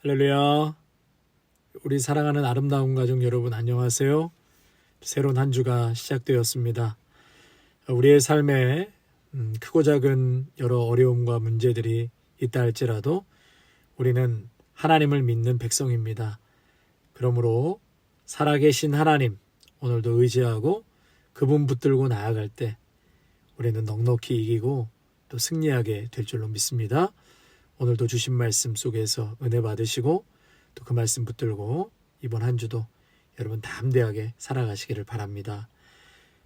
할렐루야. 우리 사랑하는 아름다운 가족 여러분 안녕하세요. 새로운 한 주가 시작되었습니다. 우리의 삶에 크고 작은 여러 어려움과 문제들이 있다 할지라도 우리는 하나님을 믿는 백성입니다. 그러므로 살아계신 하나님 오늘도 의지하고 그분 붙들고 나아갈 때 우리는 넉넉히 이기고 또 승리하게 될 줄로 믿습니다. 오늘도 주신 말씀 속에서 은혜 받으시고 또 그 말씀 붙들고 이번 한 주도 여러분 담대하게 살아가시기를 바랍니다.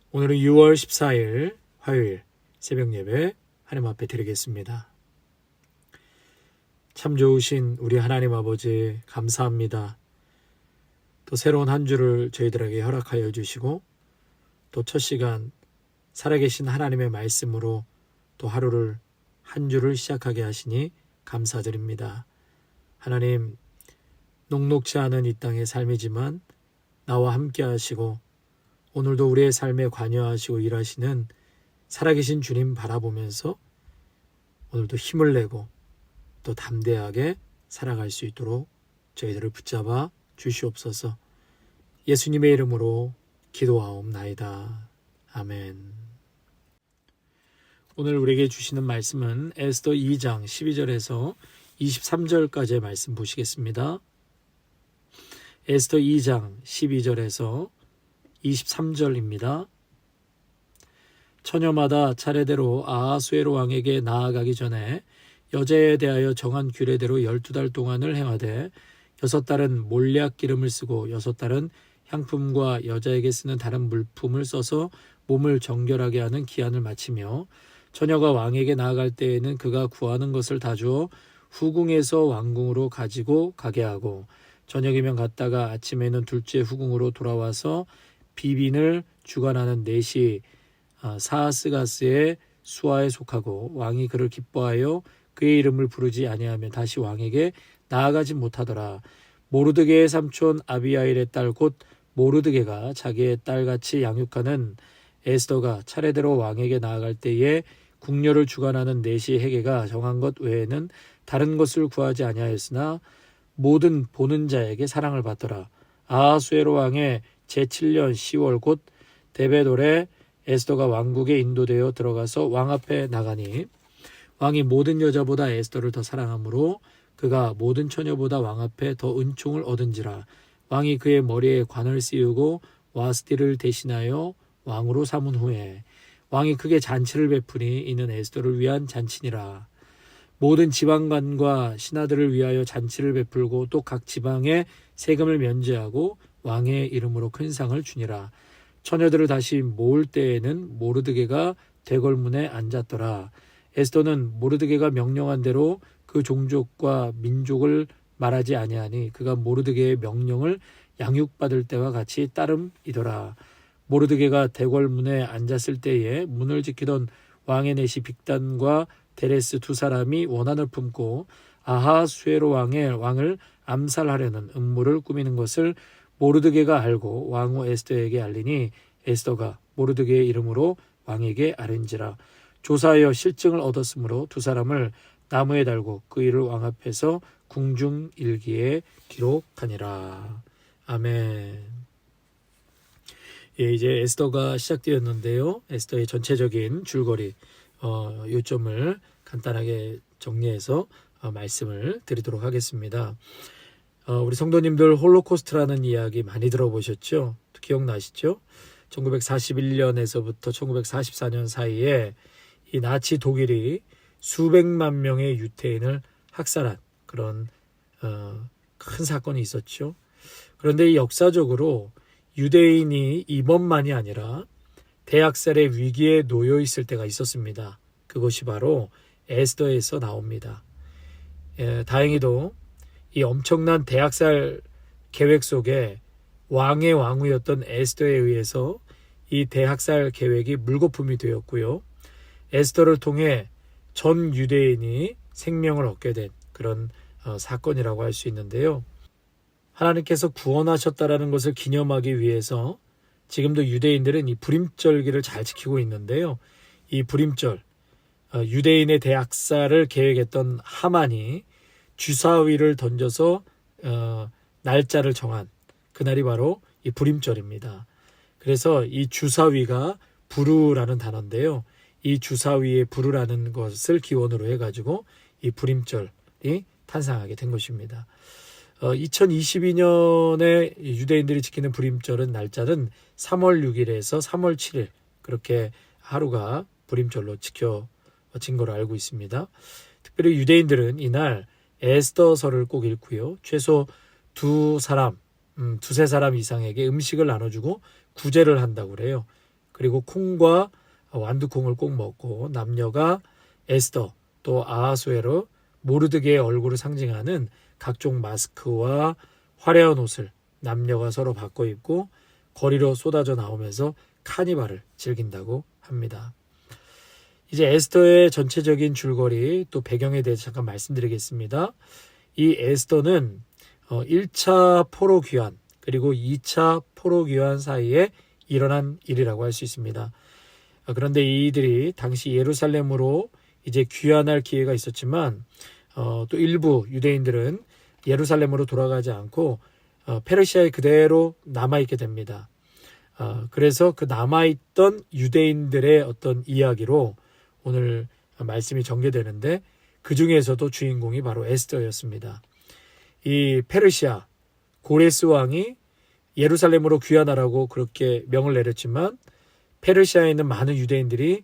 오늘은 6월 14일 화요일 새벽 예배 하나님 앞에 드리겠습니다. 참 좋으신 우리 하나님 아버지 감사합니다. 또 새로운 한 주를 저희들에게 허락하여 주시고 또 첫 시간 살아계신 하나님의 말씀으로 또 하루를 한 주를 시작하게 하시니 감사드립니다. 하나님, 녹록지 않은 이 땅의 삶이지만 나와 함께 하시고 오늘도 우리의 삶에 관여하시고 일하시는 살아계신 주님 바라보면서 오늘도 힘을 내고 또 담대하게 살아갈 수 있도록 저희들을 붙잡아 주시옵소서. 예수님의 이름으로 기도하옵나이다. 아멘. 오늘 우리에게 주시는 말씀은 에스더 2장 12절에서 23절까지의 말씀 보시겠습니다. 에스더 2장 12절에서 23절입니다. 처녀마다 차례대로 아하수에로 왕에게 나아가기 전에 여자에 대하여 정한 규례대로 12달 동안을 행하되 6달은 몰약 기름을 쓰고 6달은 향품과 여자에게 쓰는 다른 물품을 써서 몸을 정결하게 하는 기한을 마치며 처녀가 왕에게 나아갈 때에는 그가 구하는 것을 다 주어 후궁에서 왕궁으로 가지고 가게 하고 저녁이면 갔다가 아침에는 둘째 후궁으로 돌아와서 비빈을 주관하는 넷이 사하스가스의 수하에 속하고 왕이 그를 기뻐하여 그의 이름을 부르지 아니하며 다시 왕에게 나아가지 못하더라. 모르드게의 삼촌 아비아일의 딸 곧 모르드게가 자기의 딸같이 양육하는 에스더가 차례대로 왕에게 나아갈 때에 궁녀를 주관하는 넷이 해계가 정한 것 외에는 다른 것을 구하지 아니하였으나 모든 보는 자에게 사랑을 받더라. 아하수에로 왕의 제7년 10월 곧 데베돌에 에스더가 왕국에 인도되어 들어가서 왕 앞에 나가니 왕이 모든 여자보다 에스더를 더 사랑하므로 그가 모든 처녀보다 왕 앞에 더 은총을 얻은지라. 왕이 그의 머리에 관을 씌우고 와스티를 대신하여 왕으로 삼은 후에 왕이 크게 잔치를 베푸니 이는 에스더를 위한 잔치니라. 모든 지방관과 신하들을 위하여 잔치를 베풀고 또 각 지방에 세금을 면제하고 왕의 이름으로 큰 상을 주니라. 처녀들을 다시 모을 때에는 모르드게가 대궐문에 앉았더라. 에스더는 모르드게가 명령한 대로 그 종족과 민족을 말하지 아니하니 그가 모르드게의 명령을 양육받을 때와 같이 따름이더라. 모르드게가 대궐문에 앉았을 때에 문을 지키던 왕의 넷이 빅단과 데레스 두 사람이 원한을 품고 아하수에로 왕을 암살하려는 음모를 꾸미는 것을 모르드게가 알고 왕후 에스더에게 알리니 에스더가 모르드게의 이름으로 왕에게 아른지라. 조사하여 실증을 얻었으므로 두 사람을 나무에 달고 그 일을 왕 앞에서 궁중일기에 기록하니라. 아멘. 예, 이제 에스더가 시작되었는데요. 에스더의 전체적인 줄거리 요점을 간단하게 정리해서 말씀을 드리도록 하겠습니다. 우리 성도님들 홀로코스트라는 이야기 많이 들어보셨죠? 기억나시죠? 1941년에서부터 1944년 사이에 이 나치 독일이 수백만 명의 유태인을 학살한 그런 큰 사건이 있었죠. 그런데 이 역사적으로 유대인이 이번만이 아니라 대학살의 위기에 놓여 있을 때가 있었습니다. 그것이 바로 에스더에서 나옵니다. 다행히도 이 엄청난 대학살 계획 속에 왕의 왕후였던 에스더에 의해서 이 대학살 계획이 물거품이 되었고요. 에스더를 통해 전 유대인이 생명을 얻게 된 그런 사건이라고 할 수 있는데요. 하나님께서 구원하셨다라는 것을 기념하기 위해서 지금도 유대인들은 이 불임절기를 잘 지키고 있는데요. 이 불임절, 유대인의 대학살을 계획했던 하만이 주사위를 던져서 날짜를 정한 그날이 바로 이 불임절입니다. 그래서 이 주사위가 부르라는 단어인데요. 이 주사위의 부르라는 것을 기원으로 해가지고 이 불임절이 탄생하게 된 것입니다. 2022년에 유대인들이 지키는 불임절은 날짜는 3월 6일에서 3월 7일 그렇게 하루가 불임절로 지켜진 걸로 알고 있습니다. 특별히 유대인들은 이날 에스더서를 꼭 읽고요. 최소 두세 사람 이상에게 음식을 나눠주고 구제를 한다고 그래요. 그리고 콩과 완두콩을 꼭 먹고 남녀가 에스더 또 아하수에로 모르드게의 얼굴을 상징하는 각종 마스크와 화려한 옷을 남녀가 서로 바꿔 입고 거리로 쏟아져 나오면서 카니발을 즐긴다고 합니다. 이제 에스더의 전체적인 줄거리 또 배경에 대해서 잠깐 말씀드리겠습니다. 이 에스더는 1차 포로 귀환 그리고 2차 포로 귀환 사이에 일어난 일이라고 할 수 있습니다. 그런데 이들이 당시 예루살렘으로 이제 귀환할 기회가 있었지만 또 일부 유대인들은 예루살렘으로 돌아가지 않고 페르시아에 그대로 남아있게 됩니다. 그래서 그 남아있던 유대인들의 어떤 이야기로 오늘 말씀이 전개되는데 그 중에서도 주인공이 바로 에스더였습니다. 이 페르시아 고레스 왕이 예루살렘으로 귀환하라고 그렇게 명을 내렸지만 페르시아에 있는 많은 유대인들이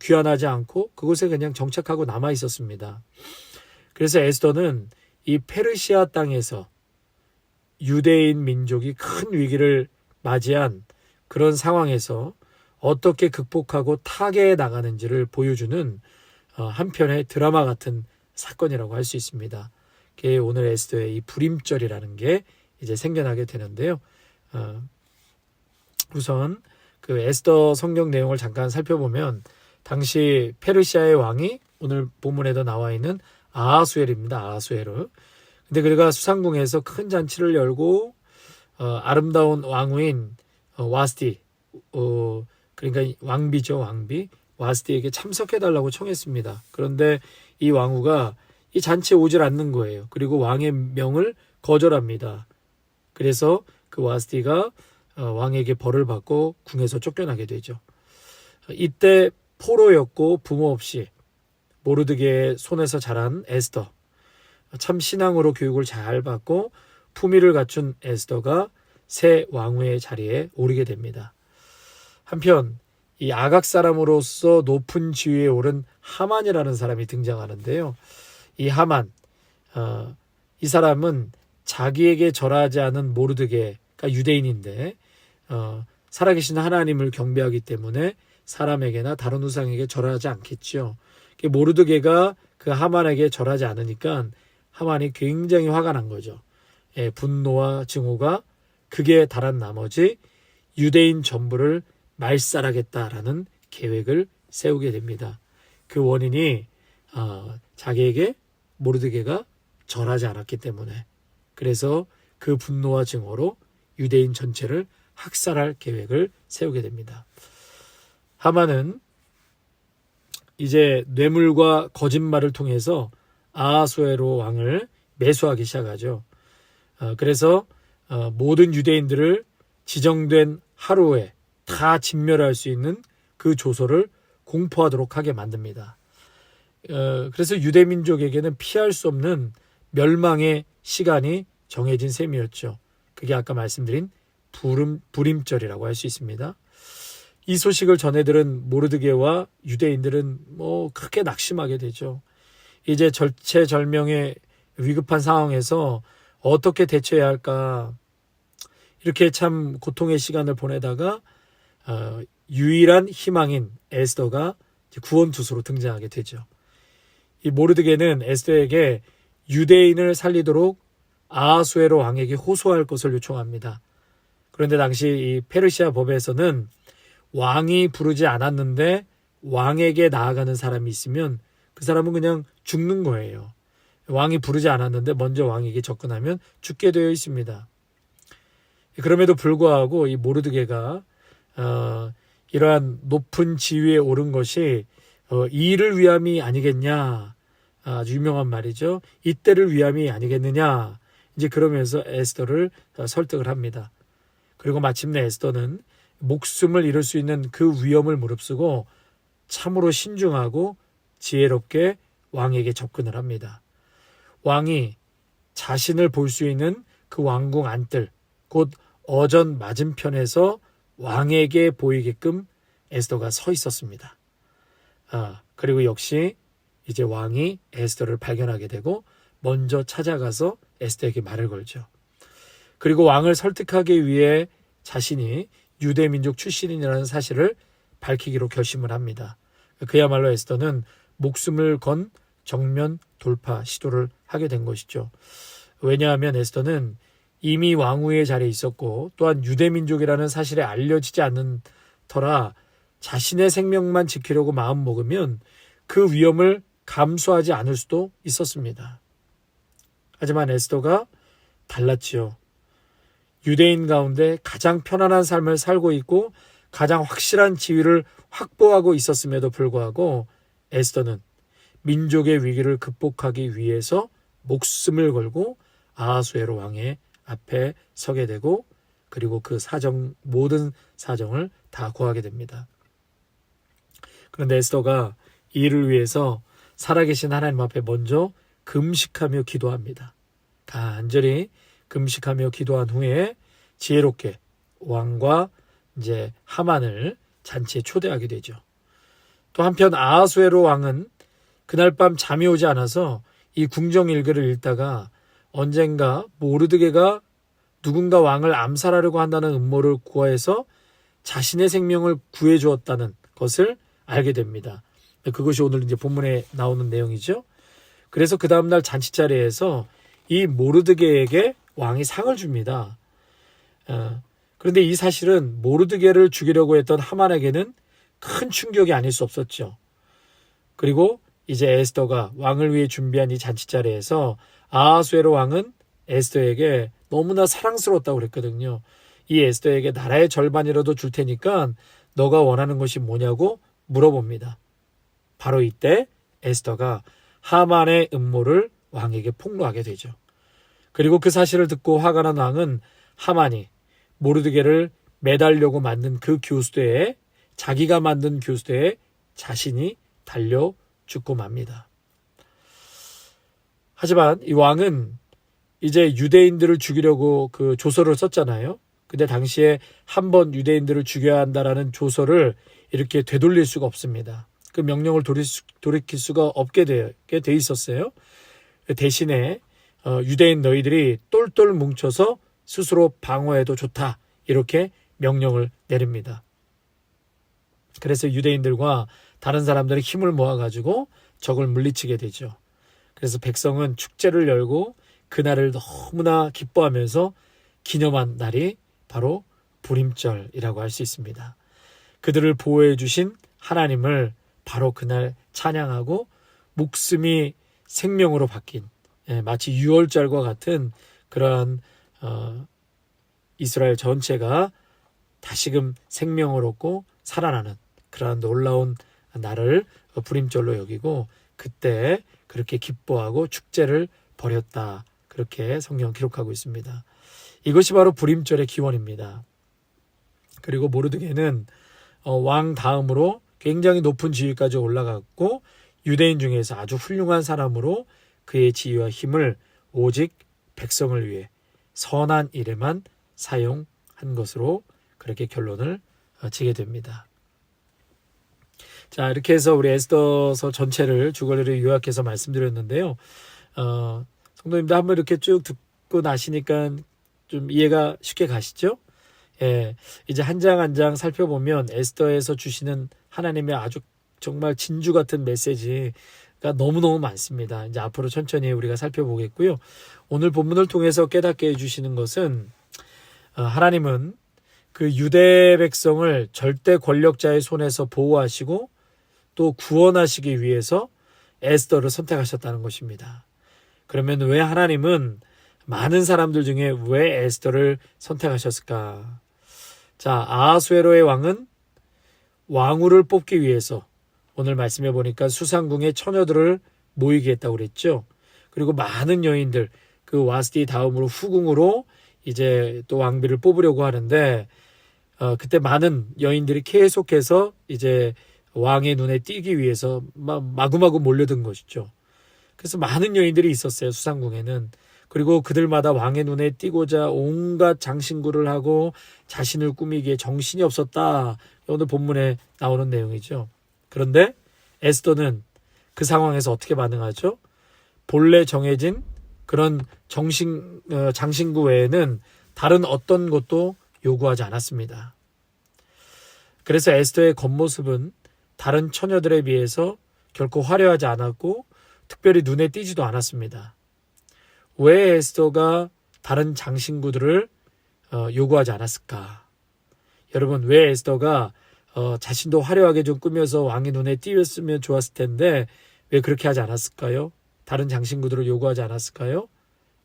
귀환하지 않고 그곳에 그냥 정착하고 남아 있었습니다. 그래서 에스더는 이 페르시아 땅에서 유대인 민족이 큰 위기를 맞이한 그런 상황에서 어떻게 극복하고 타개해 나가는지를 보여주는 한편의 드라마 같은 사건이라고 할 수 있습니다. 그게 오늘 에스더의 이 불임절이라는 게 이제 생겨나게 되는데요. 우선 그 에스더 성경 내용을 잠깐 살펴보면 당시 페르시아의 왕이 오늘 본문에도 나와 있는 아하수엘입니다. 아하수에르. 근데 그가 수상궁에서 큰 잔치를 열고 아름다운 왕후인 와스티 그러니까 왕비죠. 왕비 와스티에게 참석해달라고 청했습니다. 그런데 이 왕후가 이 잔치에 오질 않는 거예요. 그리고 왕의 명을 거절합니다. 그래서 그 와스티가 왕에게 벌을 받고 궁에서 쫓겨나게 되죠. 이때 포로였고 부모 없이 모르드게의 손에서 자란 에스더, 참 신앙으로 교육을 잘 받고 품위를 갖춘 에스더가 새 왕후의 자리에 오르게 됩니다. 한편 이 아각 사람으로서 높은 지위에 오른 하만이라는 사람이 등장하는데요. 이 하만, 이 사람은 자기에게 절하지 않은 모르드게가 유대인인데 살아계신 하나님을 경배하기 때문에 사람에게나 다른 우상에게 절하지 않겠죠. 모르드게가 그 하만에게 절하지 않으니까 하만이 굉장히 화가 난 거죠. 분노와 증오가 극에 달한 나머지 유대인 전부를 말살하겠다라는 계획을 세우게 됩니다. 그 원인이 자기에게 모르드게가 절하지 않았기 때문에 그래서 그 분노와 증오로 유대인 전체를 학살할 계획을 세우게 됩니다. 하만은 이제 뇌물과 거짓말을 통해서 아하수에로 왕을 매수하기 시작하죠. 그래서 모든 유대인들을 지정된 하루에 다 진멸할 수 있는 그 조서를 공포하도록 하게 만듭니다. 그래서 유대민족에게는 피할 수 없는 멸망의 시간이 정해진 셈이었죠. 그게 아까 말씀드린 불임절이라고 할 수 있습니다. 이 소식을 전해들은 모르드게와 유대인들은 크게 낙심하게 되죠. 이제 절체절명의 위급한 상황에서 어떻게 대처해야 할까 이렇게 참 고통의 시간을 보내다가 유일한 희망인 에스더가 구원투수로 등장하게 되죠. 이 모르드게는 에스더에게 유대인을 살리도록 아하수에로 왕에게 호소할 것을 요청합니다. 그런데 당시 이 페르시아 법에서는 왕이 부르지 않았는데 왕에게 나아가는 사람이 있으면 그 사람은 그냥 죽는 거예요. 왕이 부르지 않았는데 먼저 왕에게 접근하면 죽게 되어 있습니다. 그럼에도 불구하고 이 모르드게가 이러한 높은 지위에 오른 것이 이 일을 위함이 아니겠냐 아주 유명한 말이죠. 이때를 위함이 아니겠느냐. 이제 그러면서 에스더를 설득을 합니다. 그리고 마침내 에스더는 목숨을 잃을 수 있는 그 위험을 무릅쓰고 참으로 신중하고 지혜롭게 왕에게 접근을 합니다. 왕이 자신을 볼 수 있는 그 왕궁 안뜰, 곧 어전 맞은편에서 왕에게 보이게끔 에스더가 서 있었습니다. 그리고 역시 이제 왕이 에스더를 발견하게 되고 먼저 찾아가서 에스더에게 말을 걸죠. 그리고 왕을 설득하기 위해 자신이 유대민족 출신이라는 사실을 밝히기로 결심을 합니다. 그야말로 에스더는 목숨을 건 정면 돌파 시도를 하게 된 것이죠. 왜냐하면 에스더는 이미 왕후의 자리에 있었고 또한 유대민족이라는 사실에 알려지지 않는 터라 자신의 생명만 지키려고 마음먹으면 그 위험을 감수하지 않을 수도 있었습니다. 하지만 에스더가 달랐지요. 유대인 가운데 가장 편안한 삶을 살고 있고 가장 확실한 지위를 확보하고 있었음에도 불구하고 에스더는 민족의 위기를 극복하기 위해서 목숨을 걸고 아하수에로 왕의 앞에 서게 되고 그리고 그 모든 사정을 다 고하게 됩니다. 그런데 에스더가 이 일을 위해서 살아계신 하나님 앞에 먼저 금식하며 기도합니다. 간절히 금식하며 기도한 후에 지혜롭게 왕과 이제 하만을 잔치에 초대하게 되죠. 또 한편 아하수에로 왕은 그날 밤 잠이 오지 않아서 이 궁정 일기를 읽다가 언젠가 모르드게가 누군가 왕을 암살하려고 한다는 음모를 구해서 자신의 생명을 구해 주었다는 것을 알게 됩니다. 그것이 오늘 이제 본문에 나오는 내용이죠. 그래서 그 다음날 잔치 자리에서 이 모르드게에게 왕이 상을 줍니다. 그런데 이 사실은 모르드게를 죽이려고 했던 하만에게는 큰 충격이 아닐 수 없었죠. 그리고 이제 에스더가 왕을 위해 준비한 이 잔치 자리에서 아하수에로 왕은 에스더에게 너무나 사랑스러웠다고 그랬거든요. 이 에스더에게 나라의 절반이라도 줄 테니까 너가 원하는 것이 뭐냐고 물어봅니다. 바로 이때 에스더가 하만의 음모를 왕에게 폭로하게 되죠. 그리고 그 사실을 듣고 화가 난 왕은 하만이 모르드게를 매달려고 만든 그 교수대에 자기가 만든 교수대에 자신이 달려 죽고 맙니다. 하지만 이 왕은 이제 유대인들을 죽이려고 그 조서를 썼잖아요. 근데 당시에 한 번 유대인들을 죽여야 한다라는 조서를 이렇게 되돌릴 수가 없습니다. 그 명령을 돌이킬 수가 없게 돼 있었어요. 대신에 유대인 너희들이 똘똘 뭉쳐서 스스로 방어해도 좋다 이렇게 명령을 내립니다. 그래서 유대인들과 다른 사람들이 힘을 모아가지고 적을 물리치게 되죠. 그래서 백성은 축제를 열고 그날을 너무나 기뻐하면서 기념한 날이 바로 불임절이라고 할 수 있습니다. 그들을 보호해 주신 하나님을 바로 그날 찬양하고 목숨이 생명으로 바뀐 마치 유월절과 같은 그러한 이스라엘 전체가 다시금 생명을 얻고 살아나는 그러한 놀라운 날을 불임절로 여기고 그때 그렇게 기뻐하고 축제를 벌였다. 그렇게 성경 기록하고 있습니다. 이것이 바로 불임절의 기원입니다. 그리고 모르드게는 왕 다음으로 굉장히 높은 지위까지 올라갔고 유대인 중에서 아주 훌륭한 사람으로 그의 지위와 힘을 오직 백성을 위해 선한 일에만 사용한 것으로 그렇게 결론을 지게 됩니다. 자, 이렇게 해서 우리 에스더서 전체를 주거리를 요약해서 말씀드렸는데요. 성도님들 한번 이렇게 쭉 듣고 나시니까 좀 이해가 쉽게 가시죠? 예, 이제 한 장 한 장 살펴보면 에스더에서 주시는 하나님의 아주 정말 진주 같은 메시지가 너무너무 많습니다. 이제 앞으로 천천히 우리가 살펴보겠고요. 오늘 본문을 통해서 깨닫게 해주시는 것은 하나님은 그 유대 백성을 절대 권력자의 손에서 보호하시고 또 구원하시기 위해서 에스더를 선택하셨다는 것입니다. 그러면 왜 하나님은 많은 사람들 중에 왜 에스더를 선택하셨을까? 자, 아하수에로의 왕은 왕후를 뽑기 위해서 오늘 말씀해 보니까 수상궁의 처녀들을 모이게 했다고 그랬죠. 그리고 많은 여인들, 그 와스티 다음으로 후궁으로 이제 또 왕비를 뽑으려고 하는데, 그때 많은 여인들이 계속해서 이제 왕의 눈에 띄기 위해서 마구마구 몰려든 것이죠. 그래서 많은 여인들이 있었어요, 수상궁에는. 그리고 그들마다 왕의 눈에 띄고자 온갖 장신구를 하고 자신을 꾸미기에 정신이 없었다. 오늘 본문에 나오는 내용이죠. 그런데 에스더는 그 상황에서 어떻게 반응하죠? 본래 정해진 그런 장신구 외에는 다른 어떤 것도 요구하지 않았습니다. 그래서 에스더의 겉모습은 다른 처녀들에 비해서 결코 화려하지 않았고 특별히 눈에 띄지도 않았습니다. 왜 에스더가 다른 장신구들을 요구하지 않았을까? 여러분, 왜 에스더가 자신도 화려하게 좀 꾸며서 왕의 눈에 띄었으면 좋았을 텐데 왜 그렇게 하지 않았을까요? 다른 장신구들을 요구하지 않았을까요?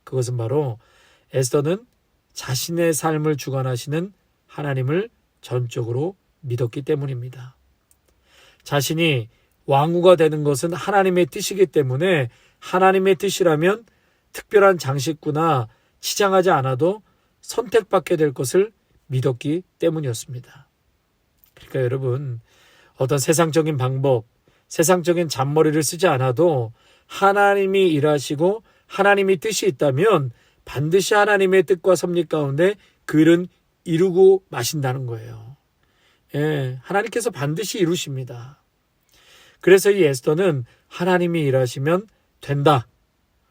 그것은 바로 에스더는 자신의 삶을 주관하시는 하나님을 전적으로 믿었기 때문입니다. 자신이 왕후가 되는 것은 하나님의 뜻이기 때문에 하나님의 뜻이라면 특별한 장식구나 치장하지 않아도 선택받게 될 것을 믿었기 때문이었습니다. 그러니까 여러분, 어떤 세상적인 방법, 세상적인 잔머리를 쓰지 않아도 하나님이 일하시고 하나님이 뜻이 있다면 반드시 하나님의 뜻과 섭리 가운데 그 일은 이루고 마신다는 거예요. 예, 하나님께서 반드시 이루십니다. 그래서 이 에스더는 하나님이 일하시면 된다.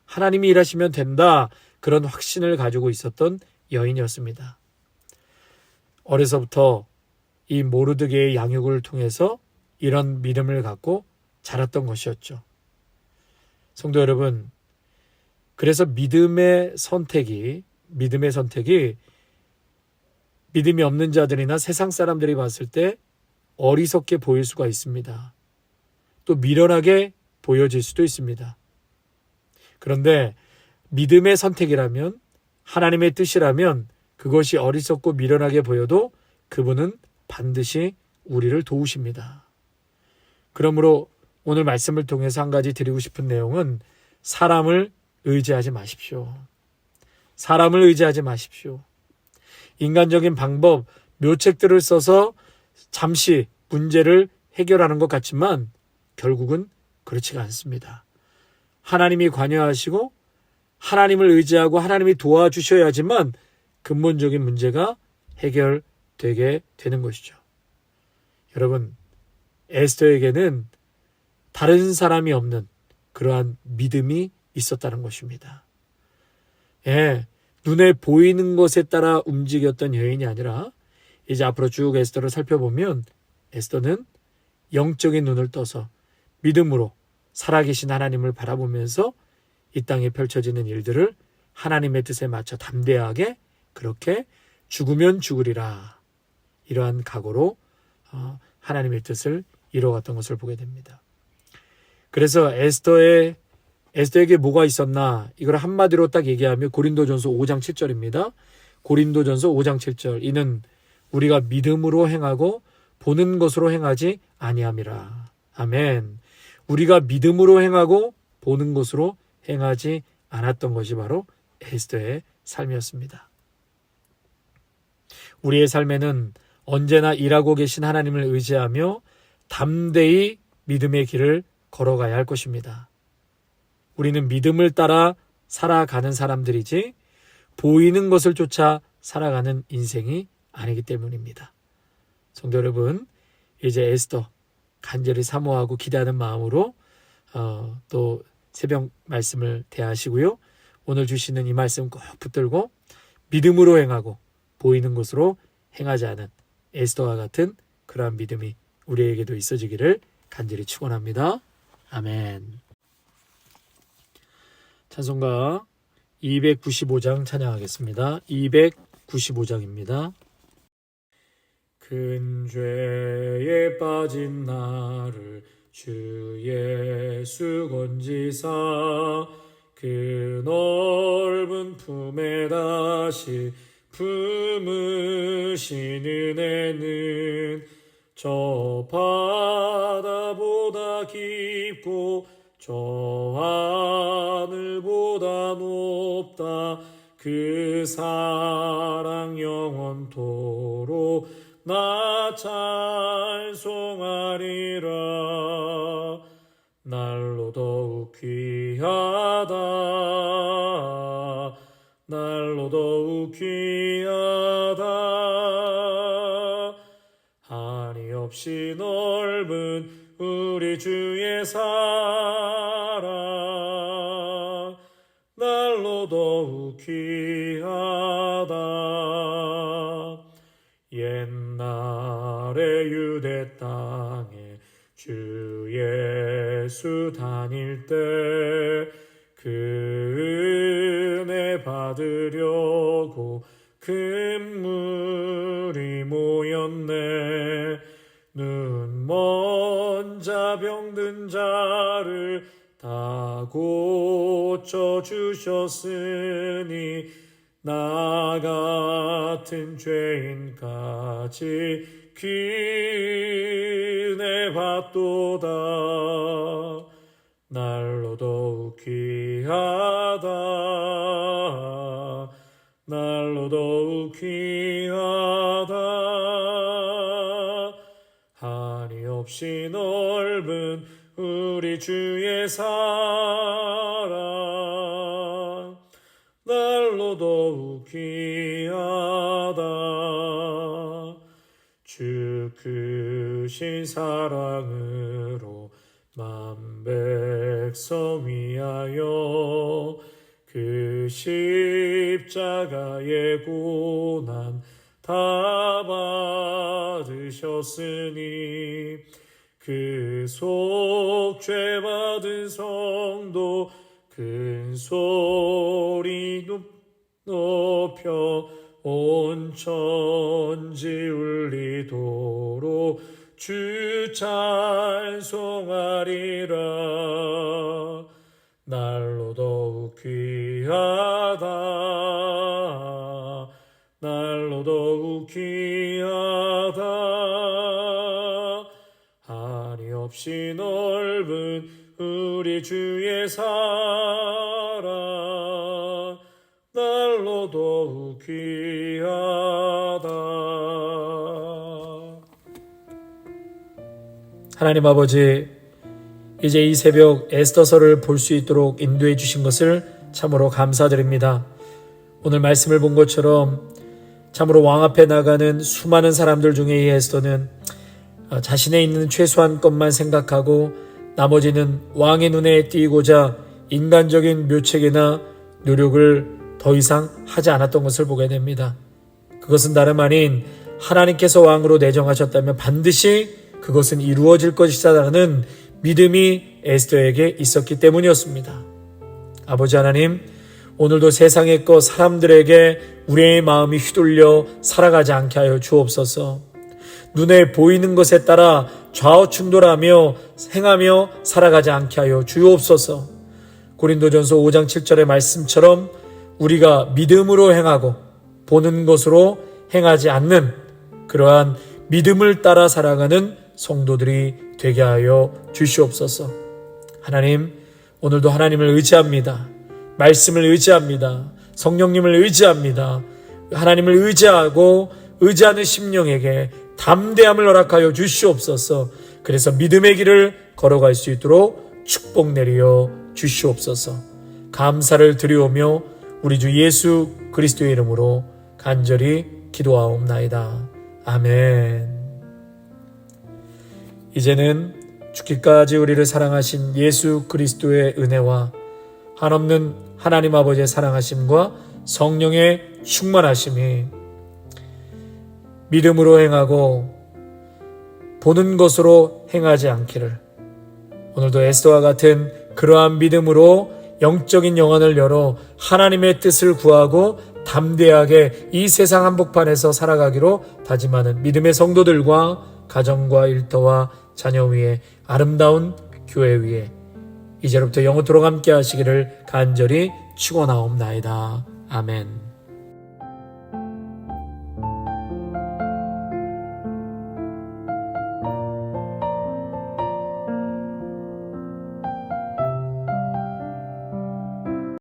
하나님이 일하시면 된다. 그런 확신을 가지고 있었던 여인이었습니다. 어려서부터 이 모르드게의 양육을 통해서 이런 믿음을 갖고 자랐던 것이었죠. 성도 여러분, 그래서 믿음의 선택이 믿음이 없는 자들이나 세상 사람들이 봤을 때 어리석게 보일 수가 있습니다. 또 미련하게 보여질 수도 있습니다. 그런데 믿음의 선택이라면, 하나님의 뜻이라면 그것이 어리석고 미련하게 보여도 그분은 반드시 우리를 도우십니다. 그러므로 오늘 말씀을 통해서 한 가지 드리고 싶은 내용은 사람을 의지하지 마십시오. 사람을 의지하지 마십시오. 인간적인 방법, 묘책들을 써서 잠시 문제를 해결하는 것 같지만 결국은 그렇지가 않습니다. 하나님이 관여하시고 하나님을 의지하고 하나님이 도와주셔야지만 근본적인 문제가 해결되게 되는 것이죠. 여러분, 에스더에게는 다른 사람이 없는 그러한 믿음이 있었다는 것입니다. 예, 눈에 보이는 것에 따라 움직였던 여인이 아니라 이제 앞으로 쭉 에스더를 살펴보면 에스더는 영적인 눈을 떠서 믿음으로 살아계신 하나님을 바라보면서 이 땅에 펼쳐지는 일들을 하나님의 뜻에 맞춰 담대하게 그렇게 죽으면 죽으리라 이러한 각오로 하나님의 뜻을 이루어갔던 것을 보게 됩니다. 그래서 에스더에게 뭐가 있었나 이걸 한마디로 딱 얘기하면 고린도전서 5장 7절입니다. 고린도전서 5장 7절 이는 우리가 믿음으로 행하고 보는 것으로 행하지 아니함이라. 아멘. 우리가 믿음으로 행하고 보는 것으로 행하지 않았던 것이 바로 에스더의 삶이었습니다. 우리의 삶에는 언제나 일하고 계신 하나님을 의지하며 담대히 믿음의 길을 걸어가야 할 것입니다. 우리는 믿음을 따라 살아가는 사람들이지 보이는 것을 쫓아 살아가는 인생이 아니기 때문입니다. 성도 여러분, 이제 에스더 간절히 사모하고 기대하는 마음으로 또 새벽 말씀을 대하시고요. 오늘 주시는 이 말씀 꼭 붙들고 믿음으로 행하고 보이는 것으로 행하지 않은 에스더와 같은 그러한 믿음이 우리에게도 있어지기를 간절히 축원합니다. 아멘. 찬송가 295장 찬양하겠습니다. 295장입니다. 큰 죄에 빠진 나를 주 예수 건지사 그 넓은 품에 다시 품으신 은혜는 저 바다보다 깊고 저 하늘보다 높다. 그 사랑 영원토록 나 찬송하리라. 날로 더욱 귀하다. 날로 더욱 귀하다. 한이 없이 넓은 우리 주의 사랑, 날로 더욱 귀하다. 옛날에 유대 땅에 주 예수 다닐 때 그 은혜 받으려고 금물이 모였네. 눈먼 자 병든 자를 다 고쳐주셨으니 나 같은 죄인까지 귀은혜 받도다. 날로 더욱 귀하다. 날로 더욱 귀하다. 한이 없이 넓은 우리 주의 사랑, 날로 더욱 귀하다. 주 크신 사랑으로 만백성 위하여 그 십자가의 고난 다 받으셨으니 그 속죄 받은 성도 큰 소리 높여 온 천지 울리도록 주 찬송하리라. 날로 더욱 귀하다. 날로 더욱 귀하다. 한이 없이 넓은 우리 주의 사랑, 날로 더욱 귀하다. 하나님 아버지, 이제 이 새벽 에스더서를 볼 수 있도록 인도해 주신 것을 참으로 감사드립니다. 오늘 말씀을 본 것처럼 참으로 왕 앞에 나가는 수많은 사람들 중에 이 에스더는 자신의 있는 최소한 것만 생각하고 나머지는 왕의 눈에 띄고자 인간적인 묘책이나 노력을 더 이상 하지 않았던 것을 보게 됩니다. 그것은 다름 아닌 하나님께서 왕으로 내정하셨다면 반드시 그것은 이루어질 것이다라는 믿음이 에스더에게 있었기 때문이었습니다. 아버지 하나님, 오늘도 세상의 것 사람들에게 우리의 마음이 휘둘려 살아가지 않게 하여 주옵소서. 눈에 보이는 것에 따라 좌우충돌하며 행하며 살아가지 않게 하여 주옵소서. 고린도전서 5장 7절의 말씀처럼 우리가 믿음으로 행하고 보는 것으로 행하지 않는 그러한 믿음을 따라 살아가는 성도들이 되게 하여 주시옵소서. 하나님, 오늘도 하나님을 의지합니다. 말씀을 의지합니다. 성령님을 의지합니다. 하나님을 의지하고 의지하는 심령에게 담대함을 허락하여 주시옵소서. 그래서 믿음의 길을 걸어갈 수 있도록 축복 내려 주시옵소서. 감사를 드리오며 우리 주 예수 그리스도의 이름으로 간절히 기도하옵나이다. 아멘. 이제는 죽기까지 우리를 사랑하신 예수 그리스도의 은혜와 한없는 하나님 아버지의 사랑하심과 성령의 충만하심이 믿음으로 행하고 보는 것으로 행하지 않기를, 오늘도 에스더와 같은 그러한 믿음으로 영적인 영혼을 열어 하나님의 뜻을 구하고 담대하게 이 세상 한복판에서 살아가기로 다짐하는 믿음의 성도들과 가정과 일터와 자녀 위에 아름다운 교회 위에 이제로부터 영원토록 함께 하시기를 간절히 축원하옵나이다. 아멘.